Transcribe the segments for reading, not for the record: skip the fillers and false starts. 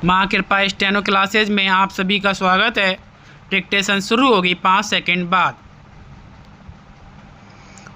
माँ कृपा steno classes में आप सभी का स्वागत है। डिक्टेशन शुरू होगी 5 सेकंड बाद।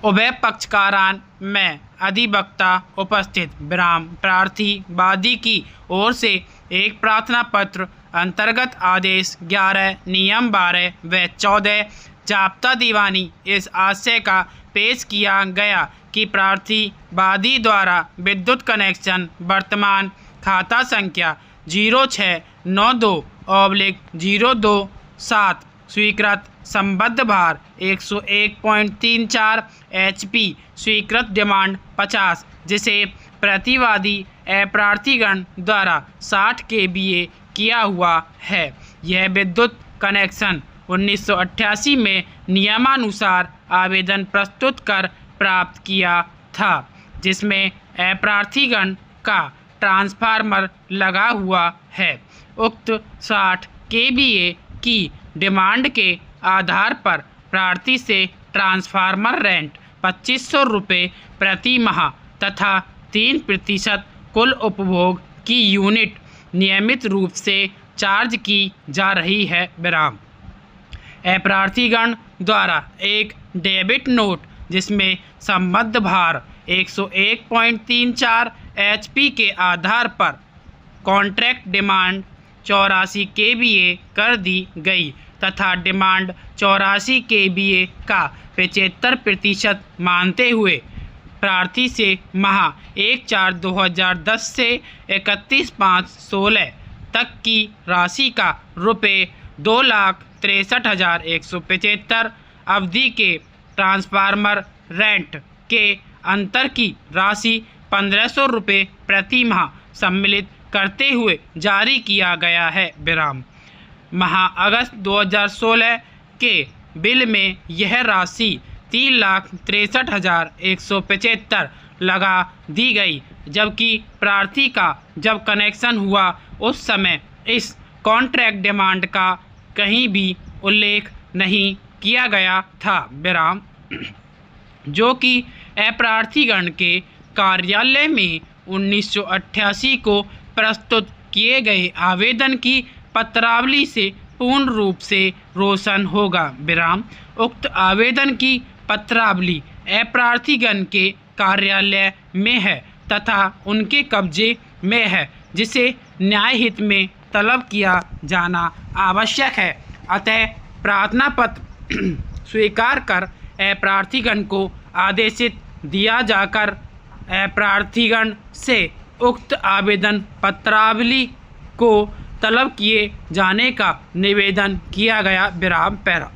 उभय पक्षकारान में अधिवक्ता उपस्थित विराम प्रार्थी वादी की ओर से एक प्रार्थना पत्र अंतर्गत आदेश 11 नियम 12 व 14 जाब्ता दीवानी इस आशय का पेश किया गया कि प्रार्थी वादी द्वारा विद्युत कनेक्शन वर्तमान खाता संख्या 0692/027 स्वीकृत संबद्ध भार 101.34 HP स्वीकृत डिमांड 50 जिसे प्रतिवादी अप्रार्थीगण द्वारा 60 kVA किया हुआ है। यह विद्युत कनेक्शन 1988 में नियमानुसार आवेदन प्रस्तुत कर प्राप्त किया था, जिसमें अप्रार्थीगण का ट्रांसफार्मर लगा हुआ है। उक्त 60 kVA की डिमांड के आधार पर प्रार्थी से ट्रांसफार्मर रेंट 2500 रुपये प्रति माह तथा 3% कुल उपभोग की यूनिट नियमित रूप से चार्ज की जा रही है। विराम अप्रार्थीगण द्वारा एक डेबिट नोट जिसमें संबद्ध भार 101.34 HP के आधार पर कॉन्ट्रैक्ट डिमांड 84 kVA कर दी गई तथा डिमांड 84 kVA का 75% मानते हुए प्रार्थी से माह 1/4/2010 से 31/5/16 तक की राशि का रुपये 2,63,175 अवधि के ट्रांसफार्मर रेंट के अंतर की राशि 1500 रुपये प्रति माह सम्मिलित करते हुए जारी किया गया है। विराम माह अगस्त 2016 के बिल में यह राशि 3,63,175 लगा दी गई, जबकि प्रार्थी का जब कनेक्शन हुआ उस समय इस कॉन्ट्रैक्ट डिमांड का कहीं भी उल्लेख नहीं किया गया था। विराम जो कि अप्रार्थीगण के कार्यालय में 1988 को प्रस्तुत किए गए आवेदन की पत्रावली से पूर्ण रूप से रोशन होगा। विराम उक्त आवेदन की पत्रावली अप्रार्थीगण के कार्यालय में है तथा उनके कब्जे में है, जिसे न्यायहित में तलब किया जाना आवश्यक है। अतः प्रार्थना पत्र स्वीकार कर अप्रार्थीगण को आदेशित दिया जाकर अप्रार्थीगण से उक्त आवेदन पत्रावली को तलब किए जाने का निवेदन किया गया। विराम पैरा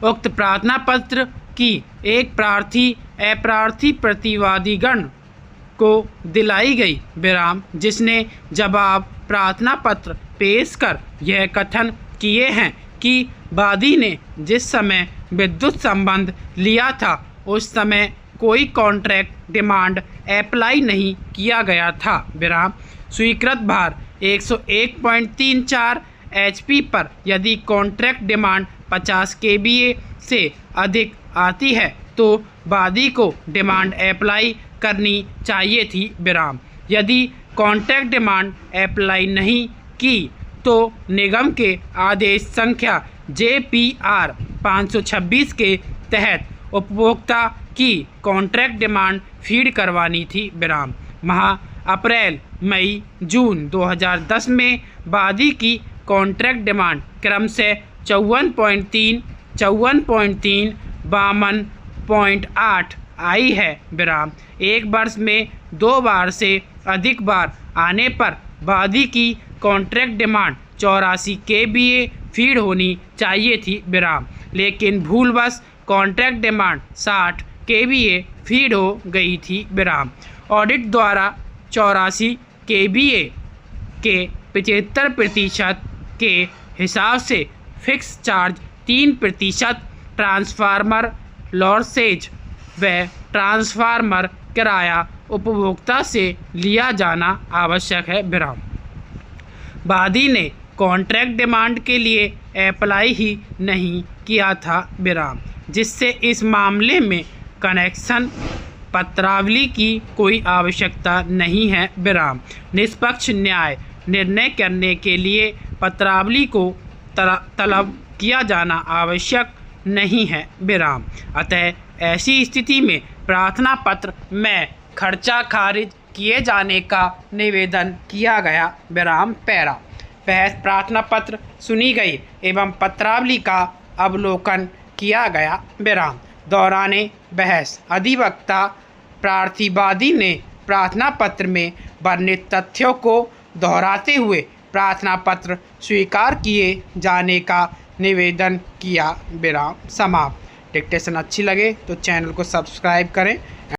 उक्त प्रार्थना पत्र की एक प्रार्थी अप्रार्थी प्रतिवादीगण को दिलाई गई। विराम जिसने जवाब प्रार्थना पत्र पेश कर यह कथन किए हैं कि वादी ने जिस समय विद्युत संबंध लिया था उस समय कोई कॉन्ट्रैक्ट डिमांड अप्लाई नहीं किया गया था। विराम स्वीकृत भार 101.34 HP पर यदि कॉन्ट्रैक्ट डिमांड 50 kVA से अधिक आती है तो वादी को डिमांड अप्लाई करनी चाहिए थी। विराम यदि कॉन्ट्रैक्ट डिमांड अप्लाई नहीं की तो निगम के आदेश संख्या JPR 526 के तहत उपभोक्ता की कॉन्ट्रैक्ट डिमांड फीड करवानी थी। विराम माह अप्रैल मई जून 2010 में वादी की कॉन्ट्रैक्ट डिमांड क्रमशः 54.3, 54.3, 52.8 आई है। विराम एक वर्ष में 2 बार से अधिक बार आने पर वादी की कॉन्ट्रैक्ट डिमांड 84 kVA फीड होनी चाहिए थी। विराम लेकिन भूलवश कॉन्ट्रैक्ट डिमांड 60 kVA फीड हो गई थी। विराम ऑडिट द्वारा 84 kVA के 75% के हिसाब से फिक्स चार्ज 3% ट्रांसफार्मर लॉसेज व ट्रांसफार्मर किराया उपभोक्ता से लिया जाना आवश्यक है। विराम वादी ने कॉन्ट्रैक्ट डिमांड के लिए अप्लाई ही नहीं किया था। विराम जिससे इस मामले में कनेक्शन पत्रावली की कोई आवश्यकता नहीं है। विराम निष्पक्ष न्याय निर्णय करने के लिए पत्रावली को तलब किया जाना आवश्यक नहीं है विराम। अतः ऐसी स्थिति में प्रार्थना पत्र में खर्चा खारिज किए जाने का निवेदन किया गया विराम पैरा। बहस प्रार्थना पत्र सुनी गई एवं पत्रावली का अवलोकन किया गया विराम। दौराने बहस अधिवक्ता प्रार्थीवादी ने प्रार्थना पत्र में वर्णित तथ्यों को दोहराते हुए प्रार्थना पत्र स्वीकार किए जाने का निवेदन किया विराम समाप्त। डिक्टेशन अच्छी लगे तो चैनल को सब्सक्राइब करें।